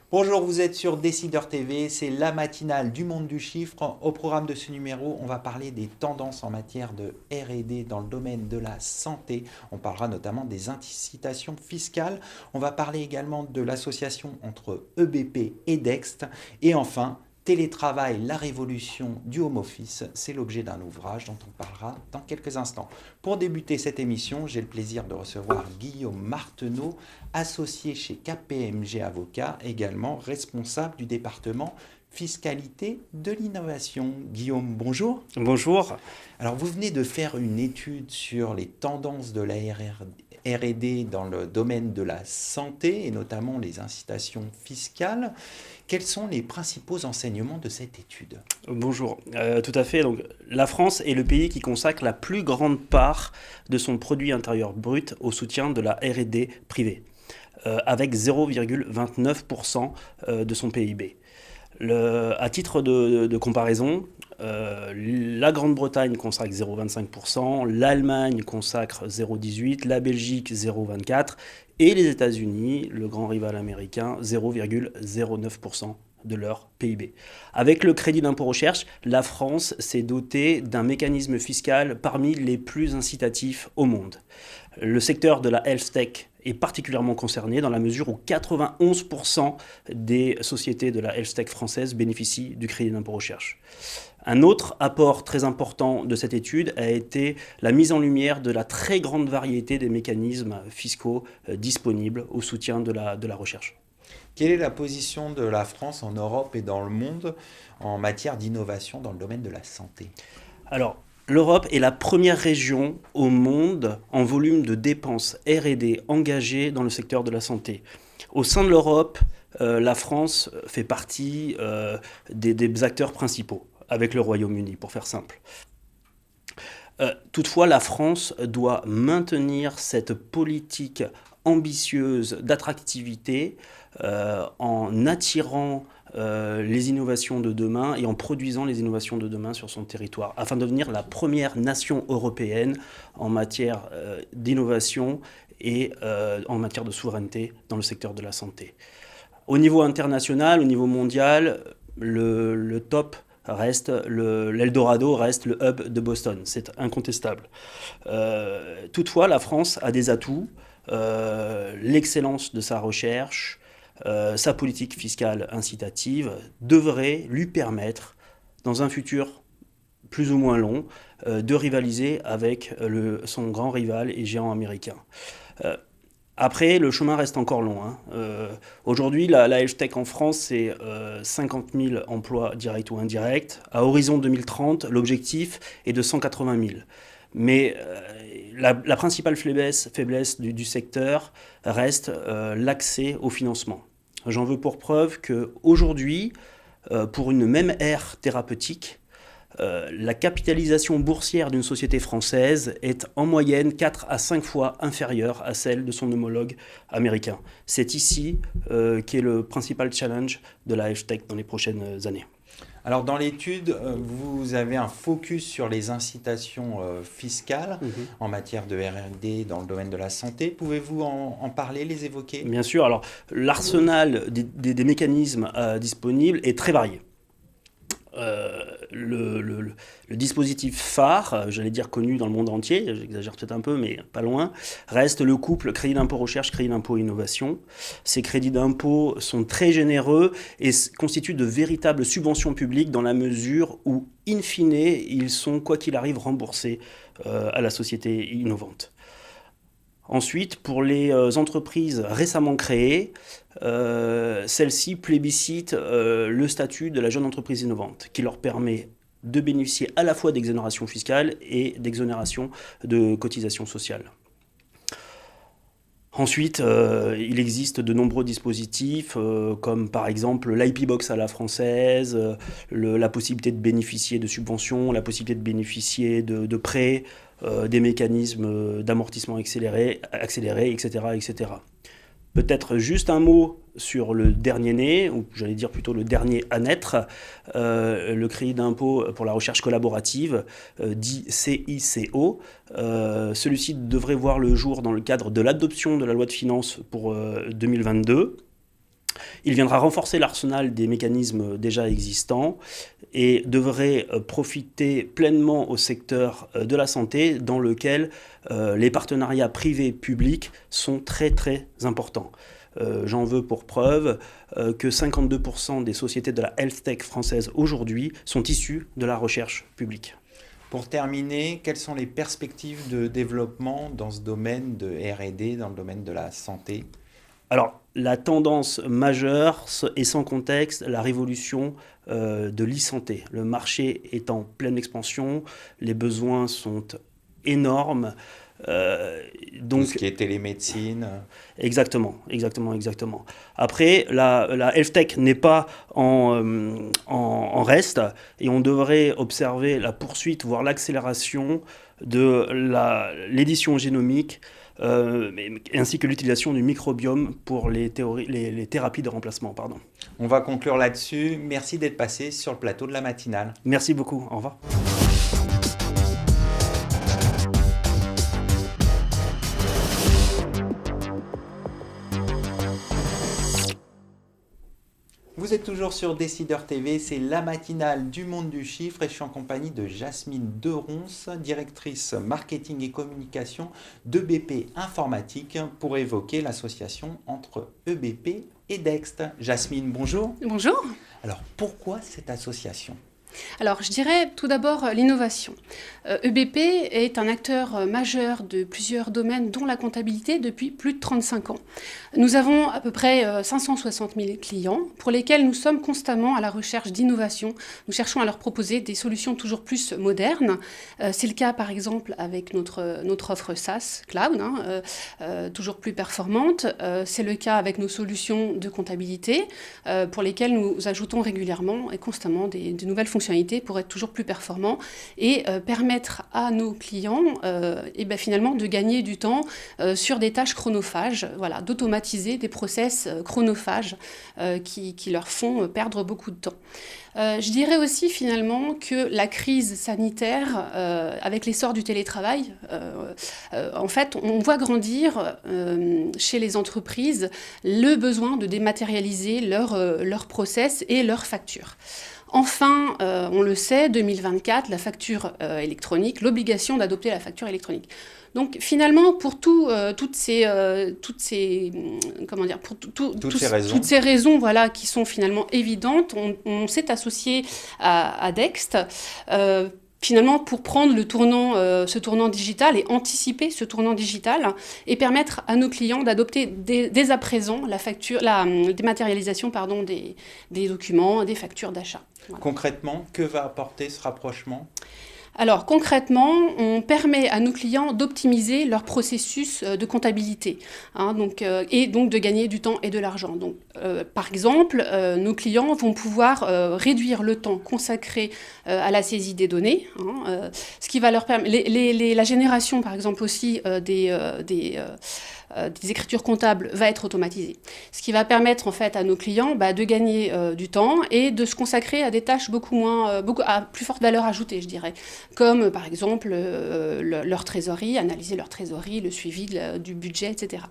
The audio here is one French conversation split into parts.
Bonjour, vous êtes sur Décideur TV, c'est la matinale du monde du chiffre. Au programme de ce numéro, on va parler des tendances en matière de R&D dans le domaine de la santé. On parlera notamment des incitations fiscales. On va parler également de l'association entre EBP et Dext. Et enfin, télétravail, la révolution du home office, c'est l'objet d'un ouvrage dont on parlera dans quelques instants. Pour débuter cette émission, j'ai le plaisir de recevoir Guillaume Marteneau, associé chez KPMG Avocats, également responsable du département fiscalité de l'innovation. Guillaume, bonjour. Bonjour. Alors, vous venez de faire une étude sur les tendances de la R&D dans le domaine de la santé et notamment les incitations fiscales. Quels sont les principaux enseignements de cette étude? Bonjour. Tout à fait. Donc, la France est le pays qui consacre la plus grande part de son produit intérieur brut au soutien de la R&D privée, avec 0,29% de son PIB. À titre de comparaison, la Grande-Bretagne consacre 0,25%, l'Allemagne consacre 0,18%, la Belgique 0,24% et les États-Unis, le grand rival américain, 0,09% de leur PIB. Avec le crédit d'impôt recherche, la France s'est dotée d'un mécanisme fiscal parmi les plus incitatifs au monde. Le secteur de la health tech est particulièrement concerné dans la mesure où 91% des sociétés de la health tech française bénéficient du crédit d'impôt recherche. Un autre apport très important de cette étude a été la mise en lumière de la très grande variété des mécanismes fiscaux disponibles au soutien de la recherche. Quelle est la position de la France en Europe et dans le monde en matière d'innovation dans le domaine de la santé? Alors, l'Europe est la première région au monde en volume de dépenses R&D engagées dans le secteur de la santé. Au sein de l'Europe, la France fait partie des acteurs principaux, avec le Royaume-Uni, pour faire simple. Toutefois, la France doit maintenir cette politique ambitieuse d'attractivité en attirant les innovations de demain et en produisant les innovations de demain sur son territoire, afin de devenir la première nation européenne en matière d'innovation et en matière de souveraineté dans le secteur de la santé. Au niveau international, au niveau mondial, le top reste l'Eldorado reste le hub de Boston, c'est incontestable. Toutefois, la France a des atouts, l'excellence de sa recherche, sa politique fiscale incitative devrait lui permettre, dans un futur plus ou moins long, de rivaliser avec son grand rival et géant américain. Après, le chemin reste encore long. Aujourd'hui, la health tech en France, c'est 50 000 emplois directs ou indirects. À horizon 2030, l'objectif est de 180 000. Mais la principale faiblesse du secteur reste l'accès au financement. J'en veux pour preuve qu'aujourd'hui, pour une même aire thérapeutique, la capitalisation boursière d'une société française est en moyenne 4 à 5 fois inférieure à celle de son homologue américain. C'est ici qu'est le principal challenge de la health tech dans les prochaines années. Alors dans l'étude, vous avez un focus sur les incitations fiscales en matière de R&D dans le domaine de la santé. Pouvez-vous en parler, les évoquer? Bien sûr, alors l'arsenal des mécanismes disponibles est très varié. Le dispositif phare, j'allais dire connu dans le monde entier, j'exagère peut-être un peu, mais pas loin, reste le couple crédit d'impôt recherche, crédit d'impôt innovation. Ces crédits d'impôt sont très généreux et constituent de véritables subventions publiques dans la mesure où, in fine, ils sont, quoi qu'il arrive, remboursés à la société innovante. Ensuite, pour les entreprises récemment créées, celles-ci plébiscitent le statut de la jeune entreprise innovante, qui leur permet de bénéficier à la fois d'exonération fiscale et d'exonération de cotisations sociales. Ensuite, il existe de nombreux dispositifs, comme par exemple l'IP Box à la française, la possibilité de bénéficier de subventions, la possibilité de bénéficier de prêts, des mécanismes d'amortissement accéléré, etc., etc. Peut-être juste un mot sur le dernier né, ou j'allais dire plutôt le dernier à naître, le crédit d'impôt pour la recherche collaborative, dit CICO. Celui-ci devrait voir le jour dans le cadre de l'adoption de la loi de finances pour 2022. Il viendra renforcer l'arsenal des mécanismes déjà existants et devrait profiter pleinement au secteur de la santé dans lequel les partenariats privés-publics sont très très importants. J'en veux pour preuve que 52% des sociétés de la health tech française aujourd'hui sont issues de la recherche publique. Pour terminer, quelles sont les perspectives de développement dans ce domaine de R&D, dans le domaine de la santé ? Alors, la tendance majeure est sans contexte la révolution de l'e-santé. Le marché est en pleine expansion, les besoins sont énormes. Donc, tout ce qui est télémédecine. Exactement. Après, la health tech n'est pas en reste et on devrait observer la poursuite, voire l'accélération de l'édition génomique ainsi que l'utilisation du microbiome pour les thérapies de remplacement. On va conclure là-dessus. Merci d'être passé sur le plateau de la matinale. Merci beaucoup. Au revoir. Vous êtes toujours sur Décideur TV, c'est la matinale du monde du chiffre et je suis en compagnie de Jasmine Deronce, directrice marketing et communication d'EBP Informatique pour évoquer l'association entre EBP et Dext. Jasmine, bonjour. Bonjour. Alors pourquoi cette association ? Alors, je dirais tout d'abord l'innovation. EBP est un acteur majeur de plusieurs domaines, dont la comptabilité, depuis plus de 35 ans. Nous avons à peu près 560 000 clients pour lesquels nous sommes constamment à la recherche d'innovation. Nous cherchons à leur proposer des solutions toujours plus modernes. C'est le cas, par exemple, avec notre offre SaaS Cloud, toujours plus performante. C'est le cas avec nos solutions de comptabilité, pour lesquelles nous ajoutons régulièrement et constamment de nouvelles fonctionnalités pour être toujours plus performants et permettre à nos clients finalement de gagner du temps sur des tâches chronophages, d'automatiser des process chronophages qui leur font perdre beaucoup de temps. Je dirais aussi finalement que la crise sanitaire, avec l'essor du télétravail, en fait, on voit grandir chez les entreprises le besoin de dématérialiser leurs process et leurs factures. Enfin, on le sait, 2024, la facture électronique, l'obligation d'adopter la facture électronique. Donc finalement, pour toutes ces raisons, qui sont finalement évidentes, on s'est associé à Dext. Finalement, pour prendre ce tournant digital et anticiper ce tournant digital et permettre à nos clients d'adopter dès à présent la dématérialisation des documents, des factures d'achat. Voilà. Concrètement, que va apporter ce rapprochement ? Alors concrètement, on permet à nos clients d'optimiser leur processus de comptabilité, et donc de gagner du temps et de l'argent. Donc, par exemple, nos clients vont pouvoir réduire le temps consacré à la saisie des données, ce qui va leur permettre la génération, par exemple aussi des écritures comptables va être automatisée. Ce qui va permettre en fait à nos clients de gagner du temps et de se consacrer à des tâches à plus forte valeur ajoutée, je dirais, comme par exemple leur trésorerie, analyser leur trésorerie, le suivi du budget, etc.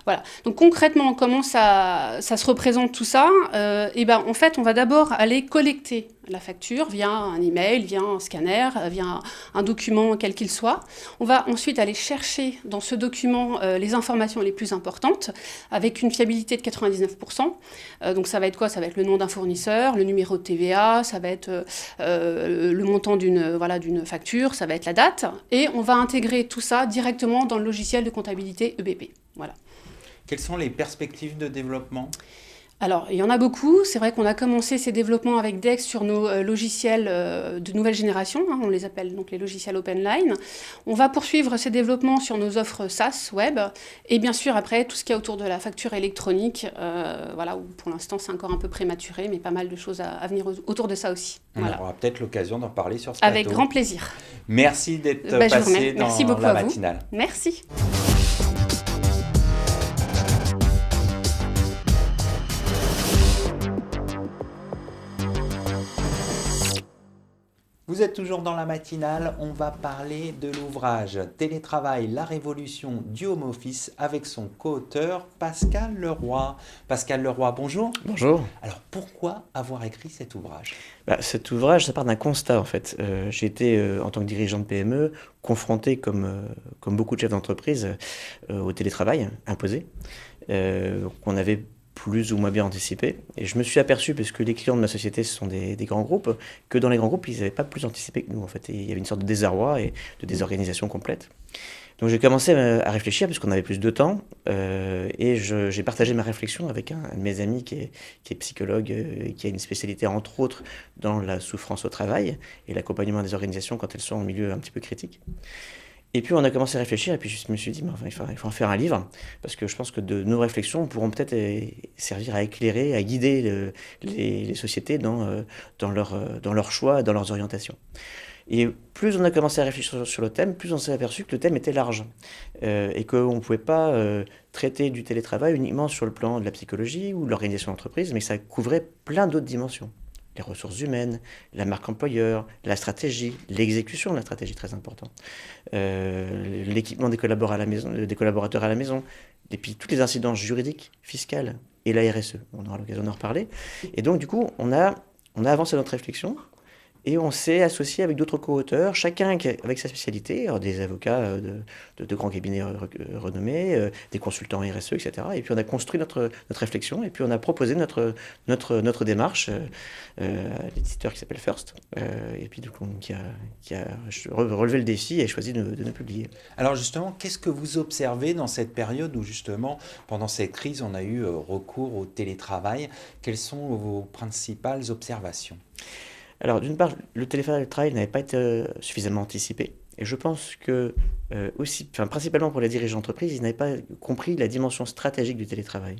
Voilà. Donc concrètement, comment ça se représente tout ça ? En fait, on va d'abord aller collecter la facture via un email, via un scanner, via un document quel qu'il soit. On va ensuite aller chercher dans ce document les informations les plus importantes avec une fiabilité de 99%. Donc ça va être quoi ? Ça va être le nom d'un fournisseur, le numéro de TVA, ça va être le montant d'une facture, ça va être la date. Et on va intégrer tout ça directement dans le logiciel de comptabilité EBP. Voilà. Quelles sont les perspectives de développement ? Alors, il y en a beaucoup. C'est vrai qu'on a commencé ces développements avec Dext sur nos logiciels de nouvelle génération. On les appelle donc les logiciels OpenLine. On va poursuivre ces développements sur nos offres SaaS web. Et bien sûr, après, tout ce qu'il y a autour de la facture électronique, où pour l'instant, c'est encore un peu prématuré, mais pas mal de choses à venir autour de ça aussi. On aura peut-être l'occasion d'en parler sur ce plateau. Avec grand plaisir. Merci d'être passé dans la matinale. Merci. Vous êtes toujours dans la matinale, on va parler de l'ouvrage Télétravail, la révolution du home office avec son co-auteur Pascal Leroy. Pascal Leroy, bonjour. Bonjour. Alors pourquoi avoir écrit cet ouvrage? Cet ouvrage, ça part d'un constat en fait. J'ai été, en tant que dirigeant de PME, confronté comme beaucoup de chefs d'entreprise au télétravail imposé, qu'on avait plus ou moins bien anticipé. Et je me suis aperçu, parce que les clients de ma société, ce sont des grands groupes, que dans les grands groupes, ils n'avaient pas plus anticipé que nous en fait. Et il y avait une sorte de désarroi et de désorganisation complète. Donc j'ai commencé à réfléchir, puisqu'on avait plus de temps, et j'ai partagé ma réflexion avec un de mes amis qui est psychologue, et qui a une spécialité entre autres dans la souffrance au travail et l'accompagnement des organisations quand elles sont en milieu un petit peu critique. Et puis on a commencé à réfléchir, et puis je me suis dit, il faut en faire un livre, parce que je pense que de nos réflexions pourront peut-être servir à éclairer, à guider les sociétés dans leurs choix, dans leurs orientations. Et plus on a commencé à réfléchir sur le thème, plus on s'est aperçu que le thème était large, et qu'on ne pouvait pas traiter du télétravail uniquement sur le plan de la psychologie ou de l'organisation d'entreprise, mais que ça couvrait plein d'autres dimensions. Les ressources humaines, la marque employeur, la stratégie, l'exécution de la stratégie, très important, l'équipement des collaborateurs à la maison, et puis toutes les incidences juridiques, fiscales et la RSE. On aura l'occasion d'en reparler. Et donc, du coup, on a avancé notre réflexion. Et on s'est associé avec d'autres co-auteurs, chacun avec sa spécialité, alors des avocats de grands cabinets renommés, des consultants RSE, etc. Et puis on a construit notre réflexion, et puis on a proposé notre démarche à l'éditeur qui s'appelle First, et puis du coup, qui a relevé le défi et choisi de nous publier. Alors justement, qu'est-ce que vous observez dans cette période où justement, pendant cette crise, on a eu recours au télétravail? Quelles sont vos principales observations? Alors, d'une part, le télétravail n'avait pas été suffisamment anticipé. Et je pense que, principalement pour les dirigeants d'entreprise, ils n'avaient pas compris la dimension stratégique du télétravail.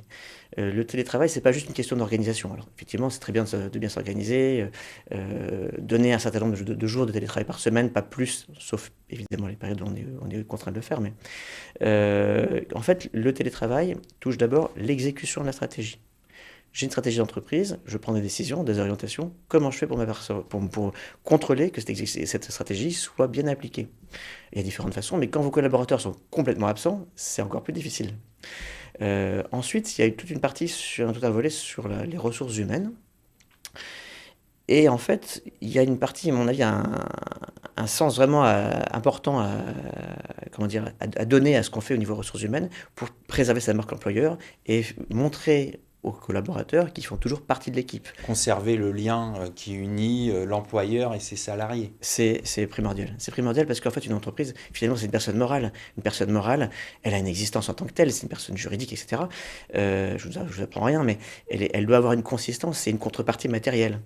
Le télétravail, ce n'est pas juste une question d'organisation. Alors, effectivement, c'est très bien de bien s'organiser, donner un certain nombre de jours de télétravail par semaine, pas plus, sauf évidemment les périodes où on est contraint de le faire. Mais en fait, le télétravail touche d'abord l'exécution de la stratégie. J'ai une stratégie d'entreprise, je prends des décisions, des orientations. Comment je fais pour contrôler que cette stratégie soit bien appliquée? Il y a différentes façons, mais quand vos collaborateurs sont complètement absents, c'est encore plus difficile. Ensuite, il y a eu toute une partie, tout un volet sur les ressources humaines. Et en fait, il y a une partie, à mon avis, un sens vraiment important à donner à ce qu'on fait au niveau ressources humaines pour préserver sa marque employeur et montrer aux collaborateurs qui font toujours partie de l'équipe. Conserver le lien qui unit l'employeur et ses salariés. C'est primordial. C'est primordial parce qu'en fait, une entreprise, finalement, c'est une personne morale. Une personne morale, elle a une existence en tant que telle, c'est une personne juridique, etc. Je vous apprends rien, mais elle doit avoir une consistance, c'est une contrepartie matérielle.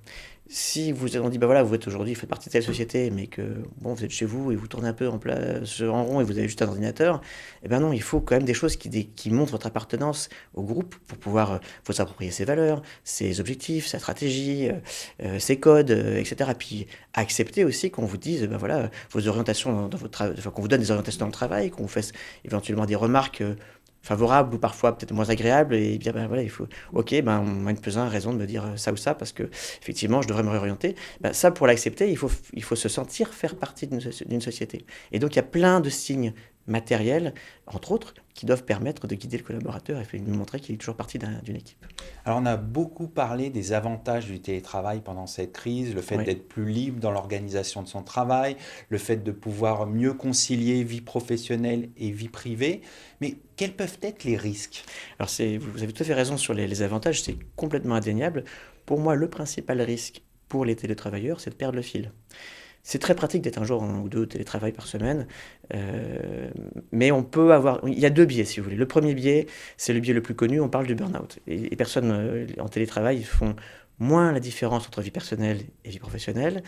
Si vous avez dit, vous êtes aujourd'hui, vous faites partie de telle société, mais que vous êtes chez vous et vous tournez un peu en rond et vous avez juste un ordinateur, non, il faut quand même des choses qui montrent votre appartenance au groupe pour pouvoir vous approprier ses valeurs, ses objectifs, sa stratégie, ses codes, etc. Puis accepter aussi qu'on vous dise, vos orientations dans votre travail, qu'on vous donne des orientations dans le travail, qu'on vous fasse éventuellement des remarques favorables ou parfois peut-être moins agréables, et bien il faut, on m'a une pesant raison de me dire ça ou ça parce que effectivement je devrais me réorienter. Ça, pour l'accepter, il faut se sentir faire partie d'une société. Et donc il y a plein de signes matériels, entre autres, qui doivent permettre de guider le collaborateur et lui montrer qu'il est toujours partie d'une équipe. Alors on a beaucoup parlé des avantages du télétravail pendant cette crise, le fait d'être plus libre dans l'organisation de son travail, le fait de pouvoir mieux concilier vie professionnelle et vie privée, mais quels peuvent être les risques? Alors vous avez tout à fait raison sur les avantages, c'est complètement indéniable. Pour moi, le principal risque pour les télétravailleurs, c'est de perdre le fil. C'est très pratique d'être un jour ou deux de télétravail par semaine, mais il y a deux biais si vous voulez. Le premier biais, c'est le biais le plus connu, on parle du burn-out. Et les personnes en télétravail font moins la différence entre vie personnelle et vie professionnelle,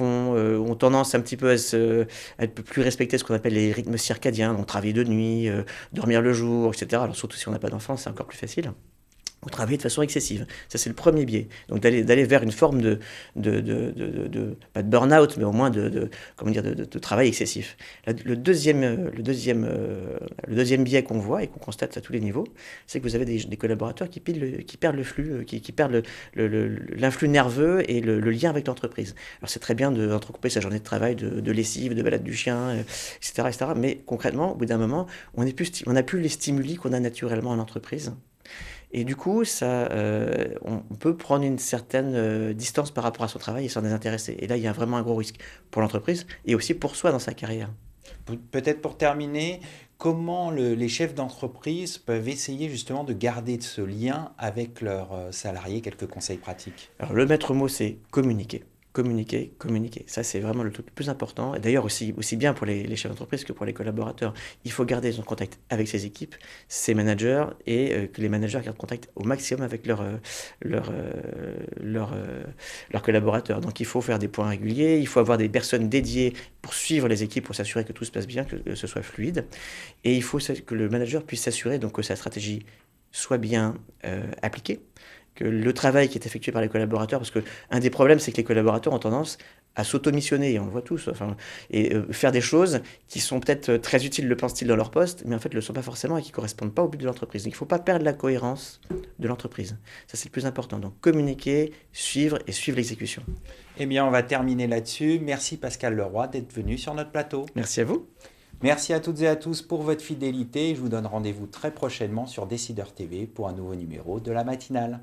ont tendance un petit peu à être plus respecter ce qu'on appelle les rythmes circadiens, donc travailler de nuit, dormir le jour, etc. Alors surtout si on n'a pas d'enfants, c'est encore plus facile. ou travailler de façon excessive. Ça, c'est le premier biais. Donc d'aller vers une forme pas de burn-out, mais au moins de travail excessif. Le deuxième biais qu'on voit et qu'on constate à tous les niveaux, c'est que vous avez des collaborateurs qui perdent le flux, qui perdent l'influx nerveux et le lien avec l'entreprise. Alors c'est très bien d'entrecouper sa journée de travail de lessive, de balade du chien, etc. Mais concrètement, au bout d'un moment, on n'a plus les stimuli qu'on a naturellement en entreprise. Et du coup, on peut prendre une certaine distance par rapport à son travail et s'en désintéresser. Et là, il y a vraiment un gros risque pour l'entreprise et aussi pour soi dans sa carrière. Peut-être pour terminer, comment les chefs d'entreprise peuvent essayer justement de garder ce lien avec leurs salariés? Quelques conseils pratiques. Alors, le maître mot, c'est communiquer. Communiquer. Ça, c'est vraiment le truc le plus important. Et d'ailleurs, aussi bien pour les chefs d'entreprise que pour les collaborateurs. Il faut garder son contact avec ses équipes, ses managers, et que les managers gardent contact au maximum avec leurs collaborateurs. Donc, il faut faire des points réguliers, il faut avoir des personnes dédiées pour suivre les équipes, pour s'assurer que tout se passe bien, que ce soit fluide. Et il faut que le manager puisse s'assurer donc, que sa stratégie soit bien appliquée, que le travail qui est effectué par les collaborateurs, parce qu'un des problèmes, c'est que les collaborateurs ont tendance à s'auto-missionner, et on le voit tous, et faire des choses qui sont peut-être très utiles, le pensent-ils, dans leur poste, mais en fait ne le sont pas forcément et qui ne correspondent pas au but de l'entreprise. Donc il ne faut pas perdre la cohérence de l'entreprise. Ça, c'est le plus important. Donc communiquer, suivre l'exécution. Eh bien, on va terminer là-dessus. Merci Pascal Leroy d'être venu sur notre plateau. Merci à vous. Merci à toutes et à tous pour votre fidélité. Je vous donne rendez-vous très prochainement sur Décideur TV pour un nouveau numéro de la matinale.